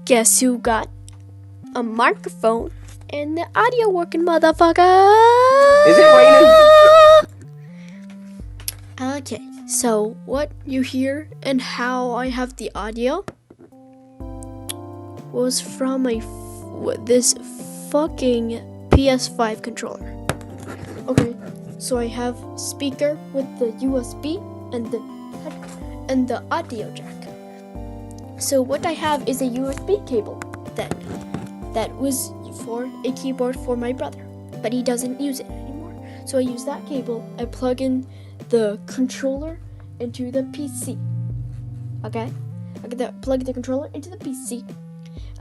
Guess who got a microphone and the audio working, motherfucker? Is it raining? Okay, so what you hear and how I have the audio was from this fucking PS5 controller. Okay, so I have speaker with the USB and the audio jack. So what I have is a USB cable that was for a keyboard for my brother, but he doesn't use it anymore. So I use that cable. I plug in the controller into the PC. Okay, plug the controller into the PC,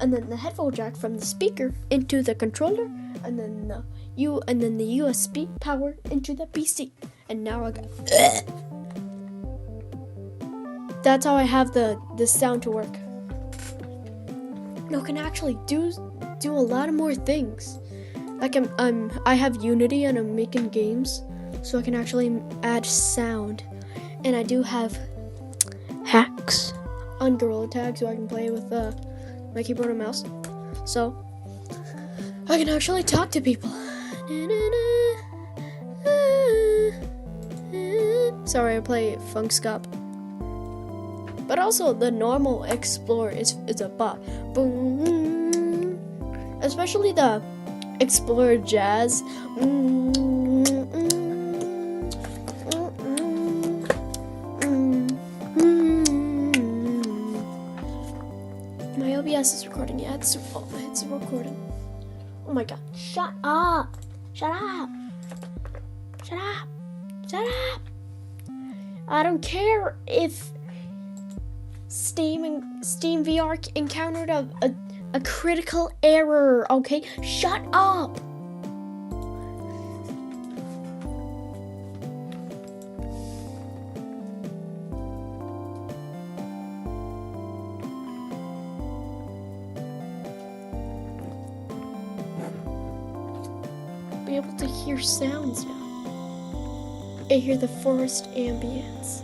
and then the headphone jack from the speaker into the controller, and then the USB power into the PC. And now I got. That's how I have the sound to work. No, can actually do a lot of more things. Like I have Unity and I'm making games, so I can actually add sound. And I do have hacks on Gorilla Tag, so I can play with my keyboard and mouse. So I can actually talk to people. Sorry, I play funk scop. But also the normal Explorer is a bop. Boom. Especially the Explorer Jazz. My OBS is recording. Yeah, it's recording. Oh my god. Shut up. Shut up. Shut up. Shut up. I don't care if Steam VR encountered a critical error, okay? Shut up! Be able to hear sounds now. I hear the forest ambience.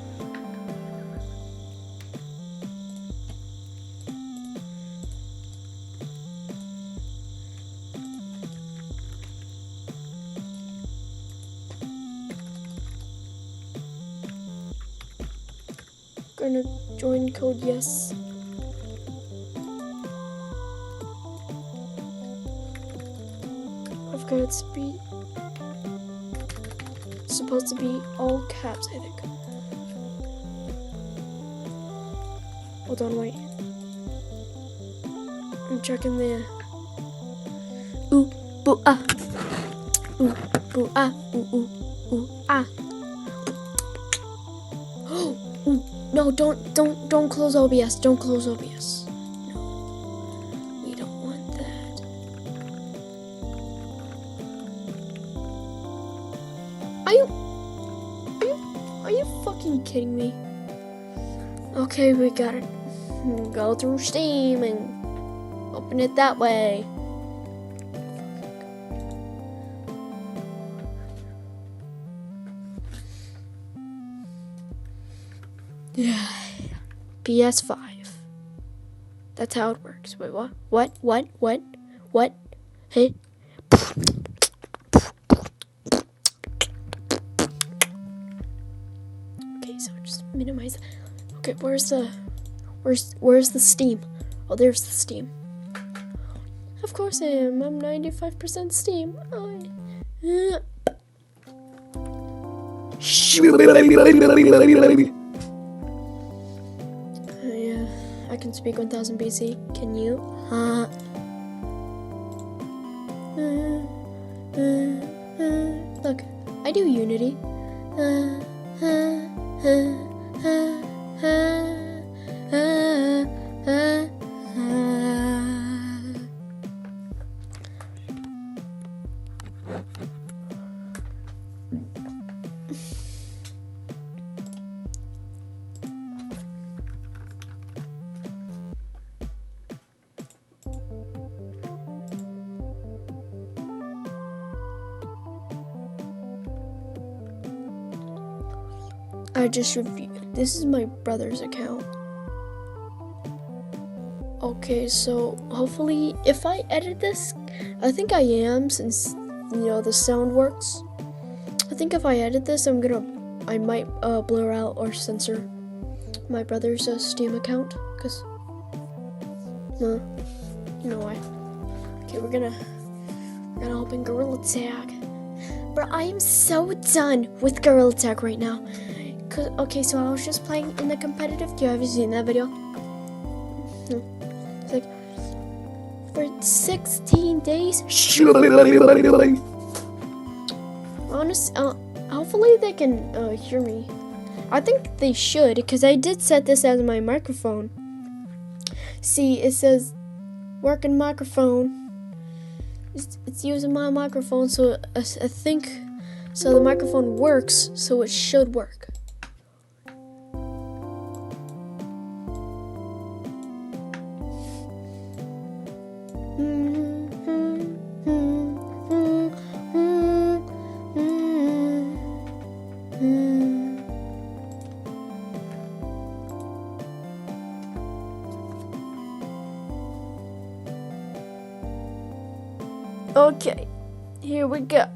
Gonna join code yes. I've got speed. It's supposed to be all caps, I think. Hold on, wait. I'm checking the ooh boo ah ooh boo ah ooh ah. Ooh. No, don't close OBS. Don't close OBS. No. We don't want that. Are you fucking kidding me? Okay, we got it. Go through Steam and open it that way. Yeah. PS5. That's how it works. Wait, what? What? Hey. Okay, so just minimize. Okay, where's the Steam? Oh, there's the Steam. Of course I am. I'm 95% Steam. I can speak 1000 BC. Can you? Look, I do Unity. I just reviewed. This is my brother's account. Okay, so hopefully, if I edit this, I think I am, since the sound works. I think if I edit this, I might blur out or censor my brother's Steam account, cause you know why. Okay, we're gonna open Gorilla Tag. Bro, I am so done with Gorilla Tag right now. Okay, so I was just playing in the competitive. Do you ever seen that video? It's like for 16 days. Hopefully they can hear me. I think they should, because I did set this as my microphone. See, it says working microphone. It's using my microphone, so I think so. The microphone works, so it should work. Okay, here we go.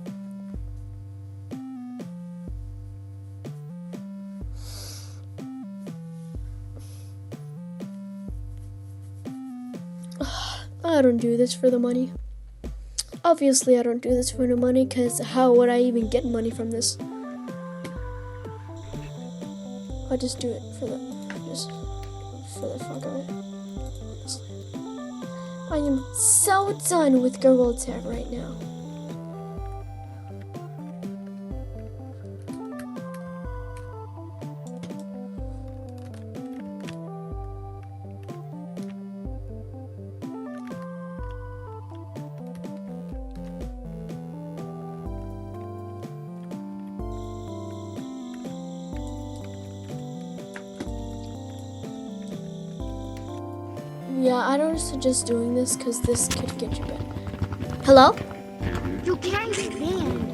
I don't do this for the money. Obviously, I don't do this for the money, because how would I even get money from this? I just do it for the fuck of it. I am so done with Gorilla Tag right now. Yeah, I don't suggest doing this, because this could get you banned. Hello? You can't get banned.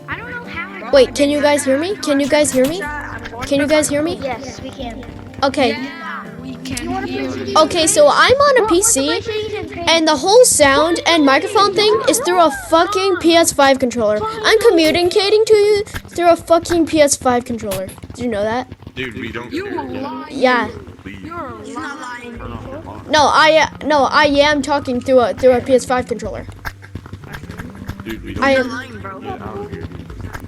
I don't know how. Wait, can you guys hear me? Can you guys hear me? Can you guys hear me? Yes, we can. Okay. We can hear you. Okay, so I'm on a PC, and the whole sound and microphone thing is through a fucking PS5 controller. I'm communicating to you through a fucking PS5 controller. Did you know that? Dude, we don't You care. lying. Yeah. You're lying. No, I am talking through a PS5 controller. Dude, we don't I care. am. Lying, bro. Get out of here.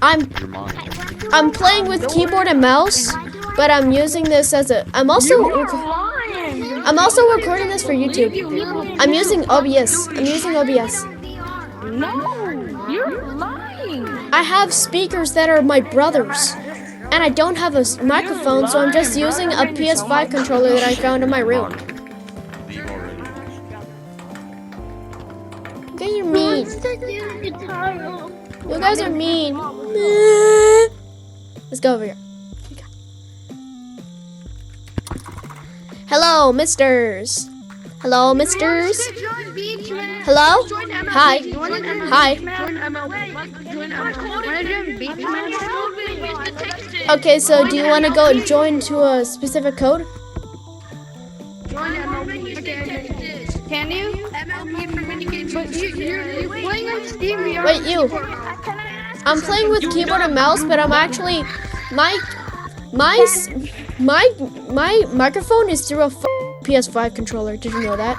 I'm You're mine. playing with keyboard and mouse, but I'm using this as a. I'm also recording this for YouTube. I'm using OBS. No, you're lying. I have speakers that are my brother's, and I don't have a microphone, so I'm just using a PS5 controller that I found in my room. Leave already. You guys are mean. You guys are mean. Let's go over here. Hello, misters. Hello, misters. Hello? Hi. Hi. Okay, so do you want to go and join to a specific code? Can you? But you're playing on Steam. Wait, you. I'm playing with keyboard and mouse, but I'm actually my microphone is through a PS5 controller. Did you know that?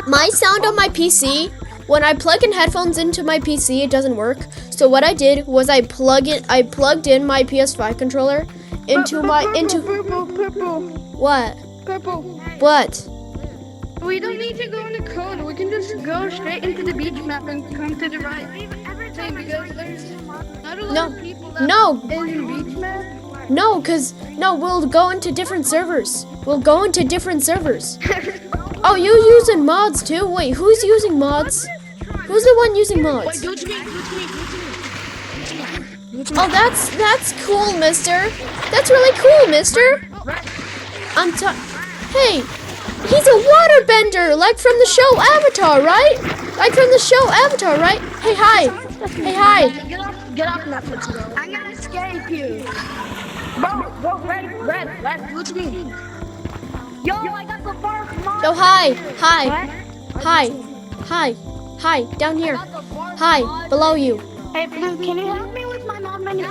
My sound on my PC, when I plug in headphones into my PC, it doesn't work. So what I did was I plugged in my PS5 controller into Purple. What? We don't need to go into code. We can just go straight into the beach map and come to the right thing, because there's not a lot of people that No, in beach map. no, we'll go into different servers. Oh, you using mods too? Wait, who's using mods? Who's the one using mods? Oh, that's cool, mister. That's really cool, mister. Hey, he's a waterbender, like from the show Avatar, right? Hey, hi. Get off Netflix, bro. I'm gonna escape you. Bro, red, look at me. Yo, I got Yo, hi, down here. Hi, below you. Hey, Blue, can you help me with my mod menu?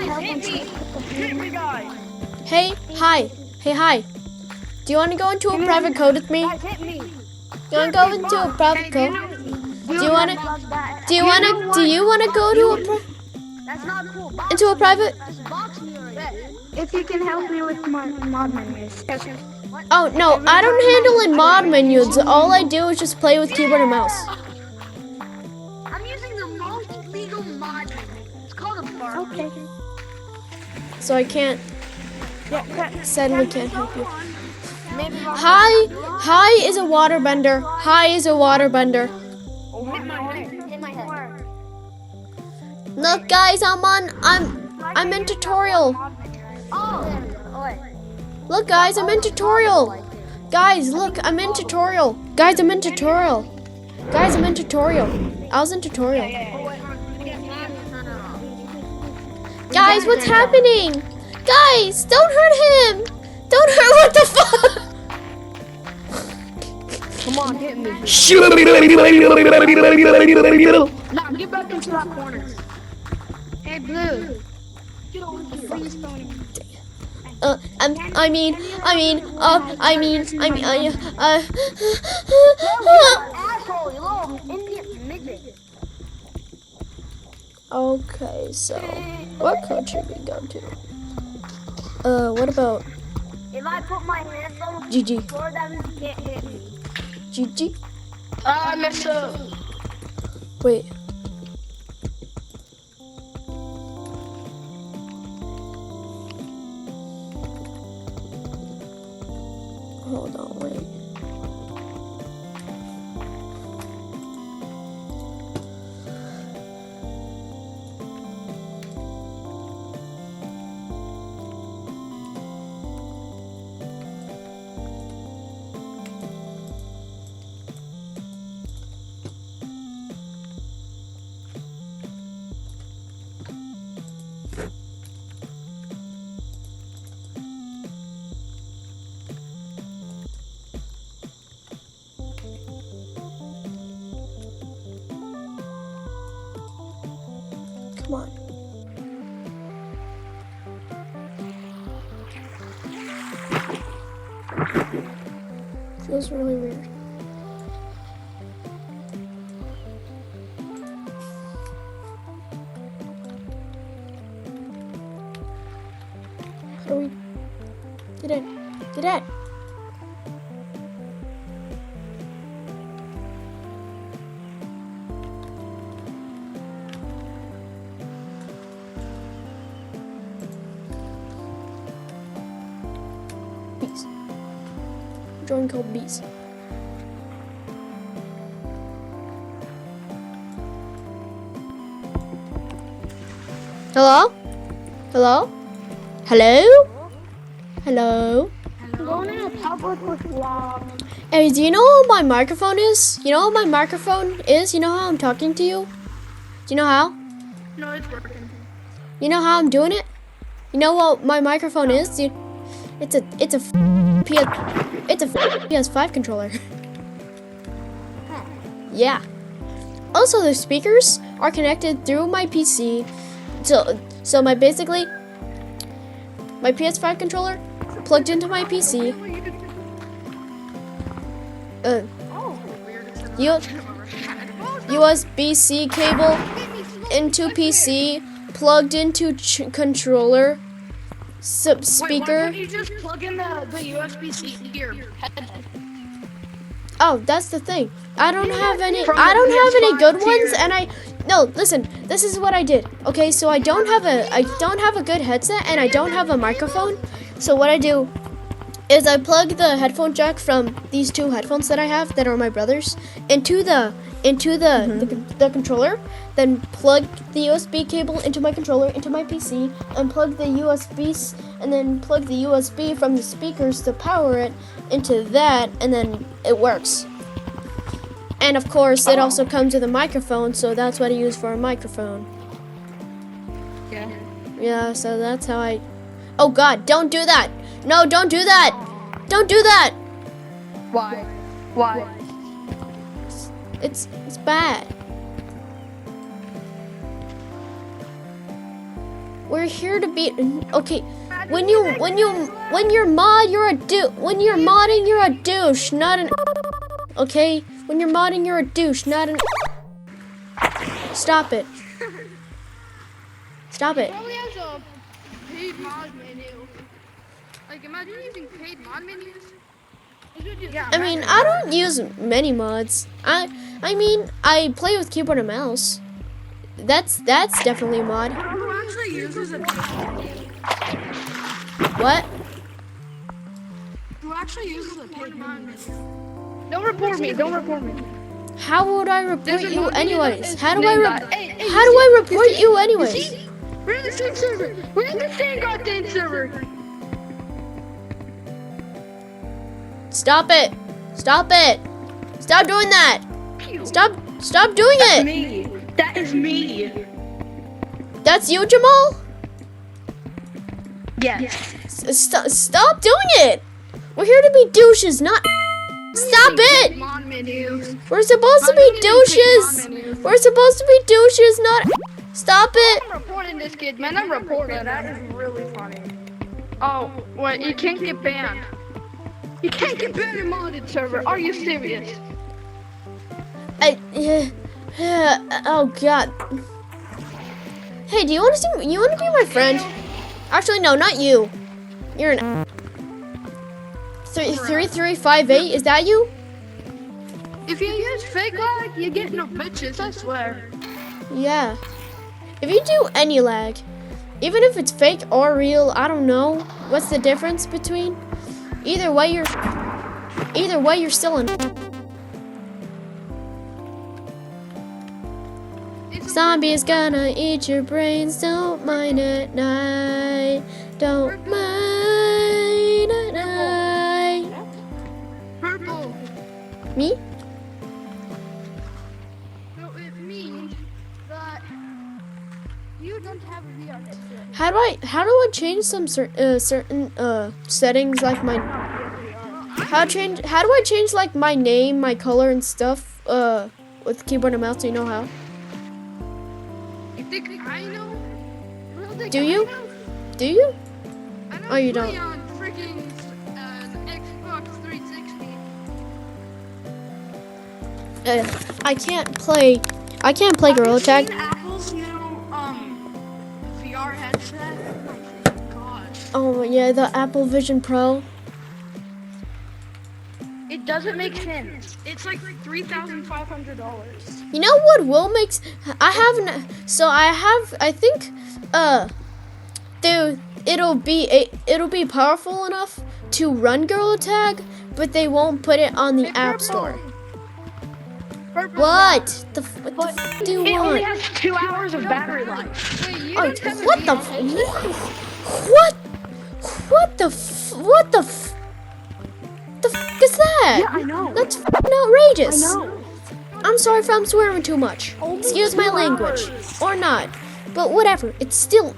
Hey, hi. Do you want to go into a private code with me? Guys, hit me. You want to go into a private code? Do you want to go to That's not cool. into a private? If you can help me with my mod menus. Oh, no, I don't handle in mod menus. All I do is just play with keyboard and mouse. I'm using the most legal mod menu. It's called a bar. Okay. So I can't, sadly can't help you. Maybe Hi is a waterbender. in my head. Look, guys, I'm in tutorial. Oh. Look, guys, I'm in tutorial. Guys, look, I'm in tutorial. Guys, I'm in tutorial. I was in tutorial. Guys, what's happening? Guys, don't hurt him. What the fuck? Come on, hit me. Nah, get back into that corner. Hey, Blue. Please don't. Asshole, you little Indian midget. Okay, so what code should we go to? What about If I put my hands on GG? floor, that means you can't hit me. GG? I messed up. Wait. Hold on, wait. Come on. Feels really weird. How do we get in? Get in! Bees. Join called bees. Hello? Hello? Hello? Hello? Going in a public with love. Hey, do you know what my microphone is? You know what my microphone is? You know how I'm talking to you? Do you know how? No, it's working. You know how I'm doing it? You know what my microphone is? It's a PS5 controller. Yeah. Also, the speakers are connected through my PC. So my PS5 controller plugged into my PC. USB-C cable into PC, plugged into controller, speaker. Wait, why can't you just plug in the USB-C here? Oh, that's the thing. I don't have any From good the PS5 ones, tier. and no, listen, this is what I did. Okay, so I don't have a good headset, and I don't have a microphone. So what I do is I plug the headphone jack from these two headphones that I have that are my brother's into the controller, then plug the USB cable into my controller into my PC, and plug the USB from the speakers to power it into that, and then it works. And of course, it also comes with a microphone, so that's what I use for a microphone. Yeah. Yeah, so that's how I... Oh God, don't do that! No, don't do that! Don't do that! Why? Why? It's bad. We're here to be okay. When you're mod, you're a douche. When you're modding, you're a douche, not an. Okay. When you're modding, you're a douche, not an. Stop it. Stop it. Probably has a paid mod menu. Like, imagine using paid mod menus. Yeah, I mean, I don't use many mods. I mean, I play with keyboard and mouse. That's definitely a mod. Who actually uses a What? Who actually uses a paid mod menu? Don't report me. Don't report me. How would I report There's a you mod menu anyways? that How do is I named re- that. Hey, How do I report you anyways? See? We're in the same server. We're in the same goddamn server. Stop it! Stop it! Stop doing that! Stop doing it! Me. That is me. That's you, Jamal? Yes. Stop doing it! We're here to be douches, not. Stop it! Mod menus. We're supposed to be douches! We're supposed to be douches, not. Stop it! I'm reporting this kid, man. I'm reporting. That is really funny. Oh, wait, you can't get banned. You can't get banned in modded server. Are you serious? Oh god. Hey, do you want to see? You want to be my friend? Actually, no, not you. You're an. 3358. Is that you? If you use fake lag, you get no bitches. I swear. Yeah. If you do any lag, even if it's fake or real, I don't know. What's the difference between? Either way, you're still in. Zombies gonna eat your brains. Don't mind at night. Don't mind at night. Purple. Me? So it means that you don't have a VR headset. How do I change some certain settings like my how do I change like my name, my color and stuff with keyboard and mouse? Do you know how? You think I know? Do you? Do you? I Oh, you play don't. on freaking Xbox 360. I can't play Gorilla Tag. Apple's new VR headset. Oh my gosh. Oh yeah, the Apple Vision Pro. It doesn't make sense. It's like $3,500. You know what will make? I think dude, it'll be powerful enough to run Gorilla Tag, but they won't put it on the App Store. What? What the f do you It only want? has 2 hours of battery life. Wait, you Oh, don't have a what the VR headset? what the f is that? Yeah, I know. That's fucking outrageous. I know. I'm sorry if I'm swearing too much. Excuse my language. Or not. But whatever, it's still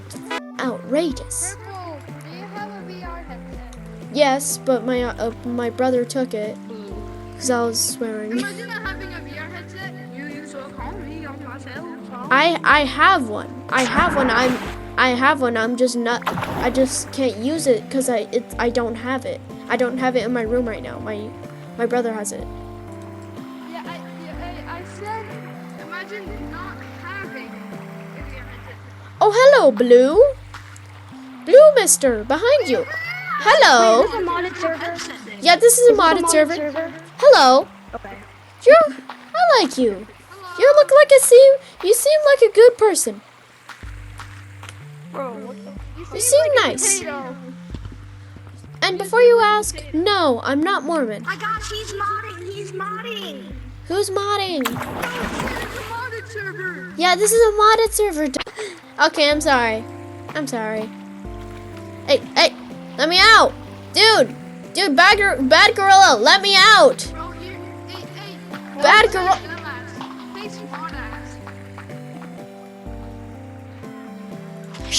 outrageous. Purple, do you have a VR headset? Yes, but my brother took it because I was swearing. Imagine not having a VR headset. You use a call me on my cell phone. I have one. I have one. I'm just not. I just can't use it because I don't have it. I don't have it in my room right now. My brother has it. Yeah, I said, imagine not having a VR headset. Oh, hello, Blue. Blue Mister, behind you. Hello. Is this a modded server? Yeah, this is a modded server. Hello. Okay. I like you. You look like you seem like a good person. Bro, what the? You seem nice. And before you ask, no, I'm not Mormon. My gosh, he's modding. He's modding. Who's modding? It's a modded server. Yeah, this is a modded server. Okay, I'm sorry. Hey, let me out. Dude, bad gorilla, let me out. Bro, hey. Bad girl. Hey, smart ass. That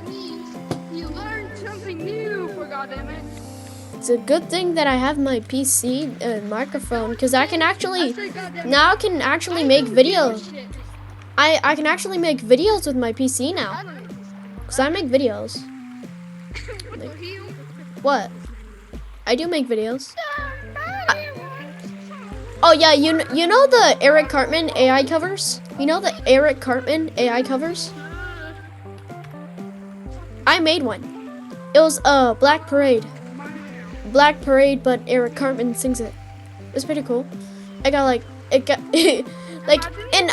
means you learned something new, for goddammit. it's a good thing that I have my PC microphone because I can actually now I can actually make videos. I can actually make videos with my PC now because I make videos. What? I do make videos. Oh yeah, you know the Eric Cartman AI covers? You know the Eric Cartman AI covers? I made one. It was Black Parade. Black Parade, but Eric Cartman sings it. It's pretty cool. I got like like in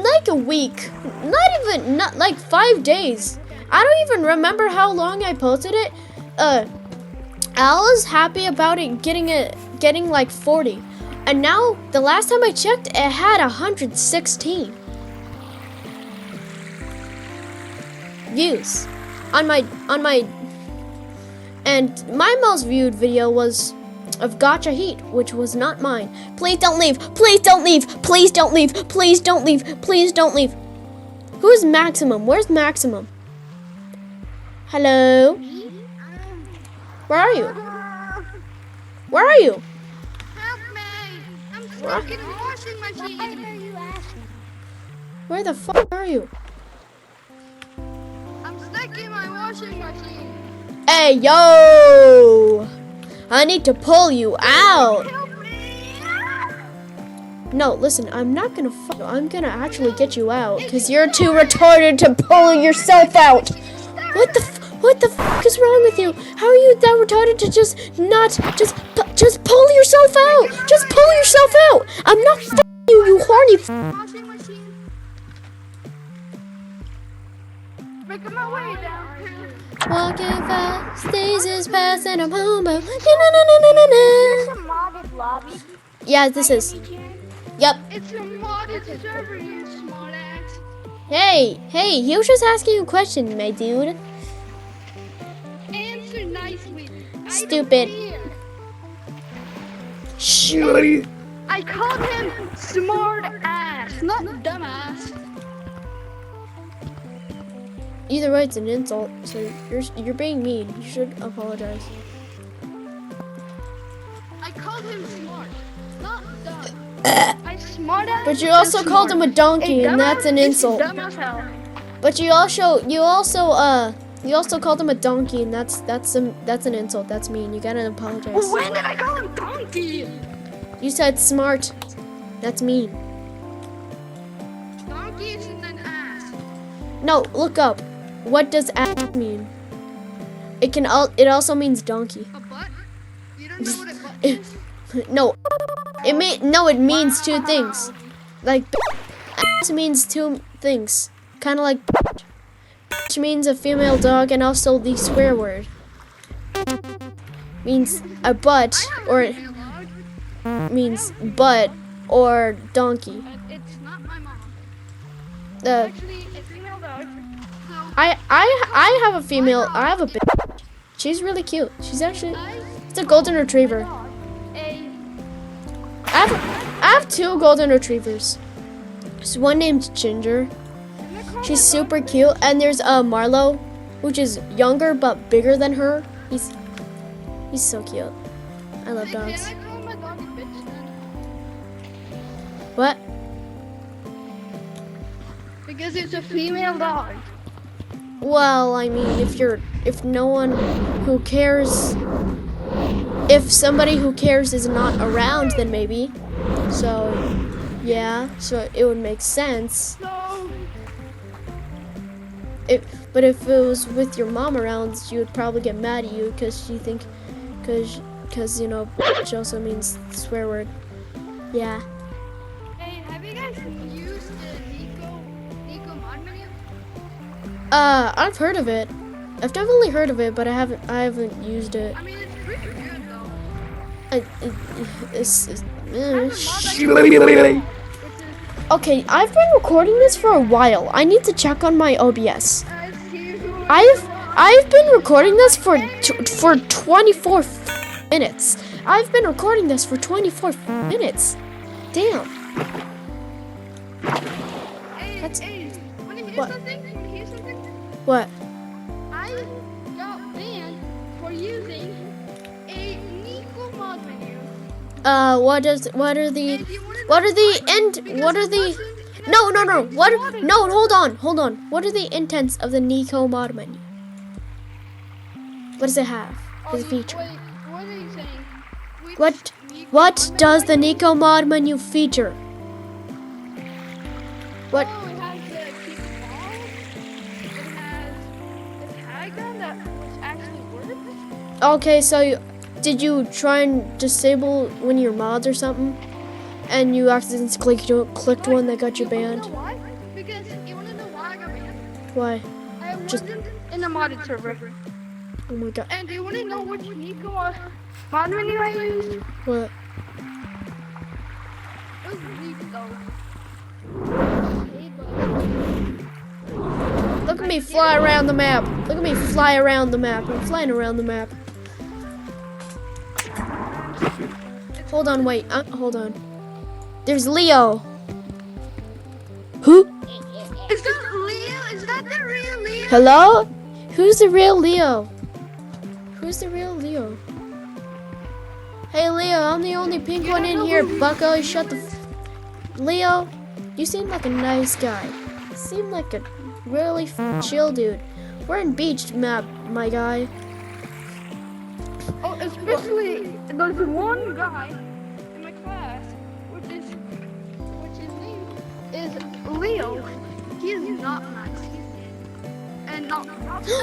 like a week, not like 5 days. I don't even remember how long I posted it. I was happy about it getting like 40, and now the last time I checked, it had 116 views on my. And my most viewed video was of Gotcha Heat, which was not mine. Please don't leave. Please don't leave. Please don't leave. Please don't leave. Please don't leave. Who's Maximum? Where's Maximum? Hello? Where are you? Where are you? Help me! I'm stuck in a washing machine. Where the fuck are you? I'm stuck in my washing machine. Hey, yo! I need to pull you out. Help me! No, listen, I'm not gonna fuck you. I'm gonna actually get you out because you're too retarded to pull yourself out. What the fuck is wrong with you? How are you that retarded to just pull yourself out? Just pull yourself out. I'm not fucking you, you horny. Washing machine. Making my way down here. Walking fast, days is past, and I'm home. But It's a modded lobby. yeah, this is. Yep. It's a modded server, you smartass. Hey, you just asking a question, my dude. Answer nicely. Stupid. Shh. I called him smart ass, not dumbass. Either way, it's an insult. So you're being mean. You should apologize. I called him smart, not dumb. I smart ass. But you also called him a donkey, and that's an insult. Dumb as hell. But you also called him a donkey, and that's an insult. That's mean. You gotta apologize. When did I call him donkey? You said smart. That's mean. Donkey isn't an ass. No, look up. What does ass mean? It also means donkey. A butt? You don't know what a butt is? No. It means two things. Like ass means two things. Kind of like which means a female dog, and also the swear word means a butt, or means butt or donkey. It's not my mom. The Actually, a female dog. I have a female. I have a bitch. She's really cute. She's actually it's a golden retriever. I have two golden retrievers. There's one named Ginger. She's super cute, and there's Marlo, which is younger but bigger than her. He's so cute. I love dogs. Can I call my dog a bitch then? What? Because it's a female dog. Well, I mean, if no one who cares, if somebody who cares is not around, then maybe. So, yeah. So it would make sense. No. But if it was with your mom around, she would probably get mad at you because you know, bitch also means swear word. Yeah. Hey, have you guys used the Nico mod menu? I've heard of it. I've definitely heard of it, but I haven't used it. I mean, it's pretty good though. Okay, I've been recording this for a while. I need to check on my OBS. I've been recording this for 24 minutes. I've been recording this for 24 minutes. Damn. That's Hey, wanna hear what? something? What? I got banned for using a Nico mod menu. What are the what are the hold on. What are the intents of the Nico mod menu? What does it have as a feature? Wait, what are you saying? What does the Nico mod menu feature? What? Oh, it has the keep ball. It has a tag gun that was actually works. Okay, so did you try and disable one of your mods or something? And you accidentally clicked one that got you banned? You wanna know why? Because you wanna know why I got banned? Why? I Just- wasn't in the modded server. Oh my god. And do you wanna know which Nico mod menu I used? What? It was Nico. Look at me fly around the map. Look at me fly around the map. I'm flying around the map. Hold on, wait. Hold on. There's Leo. Who? Is that Leo? Is that the real Leo? Hello? Who's the real Leo? Who's the real Leo? Hey Leo, I'm the only pink one in here, bucko. You shut the Leo, you seem like a nice guy. You seem like a really chill dude. We're in beach map, my guy. Oh, especially there's one guy in my class, which is name is Leo. He is not nice. And not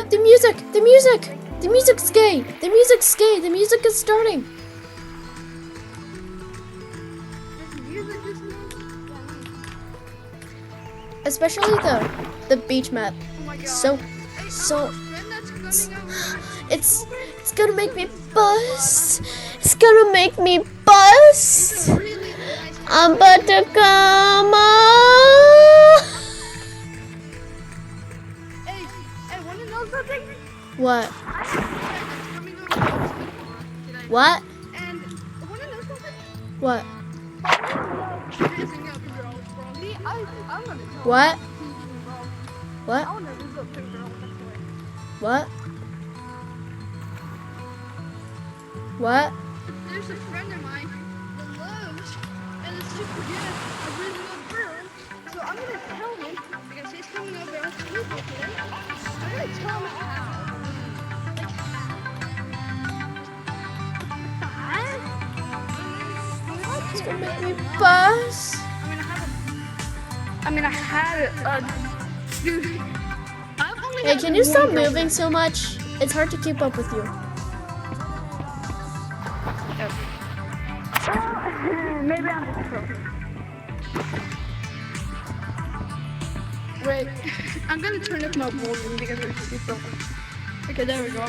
The music! The music! The music's gay! The music's gay! The music is starting! Especially the beach map. Oh my god. So it's gonna make me bust. It's gonna make me bust. Really nice. I'm about to come on. Hey, wanna know something? What? I'm coming over today. What? And wanna know something? What? Raising up girls, bro. Me, I'm gonna tell What? you, bro. What? I wanna raise up two girls. That's the way. What? What? There's a friend of mine that loves and is super good at raising up girls. So I'm gonna tell him because he's coming over to school today. I'm gonna tell him how. It's gonna make me bust. I mean, I had it. Dude, I've only Hey, had can you one stop girlfriend. moving so much? It's hard to keep up with you. Maybe I'm just broken. Wait, I'm gonna turn up my volume because it's too broken. Okay, there we go.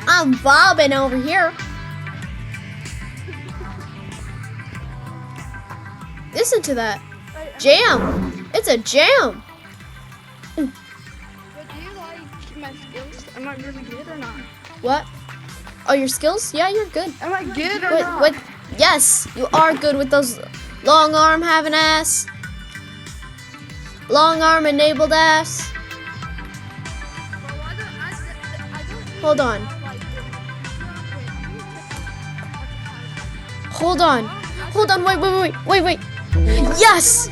I'm bobbing over here. Listen to that. Jam. It's a jam. But do you like my skills? Am I really good or not? What? Oh, your skills? Yeah, you're good. Am I good or What? not? What? Yes, you are good with those long arm having ass. Long arm enabled ass. Well, I don't Hold on. Hold on. Hold on. Wait. Yes!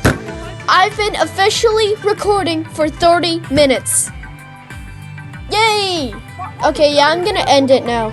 I've been officially recording for 30 minutes. Yay! Okay, yeah, I'm gonna end it now.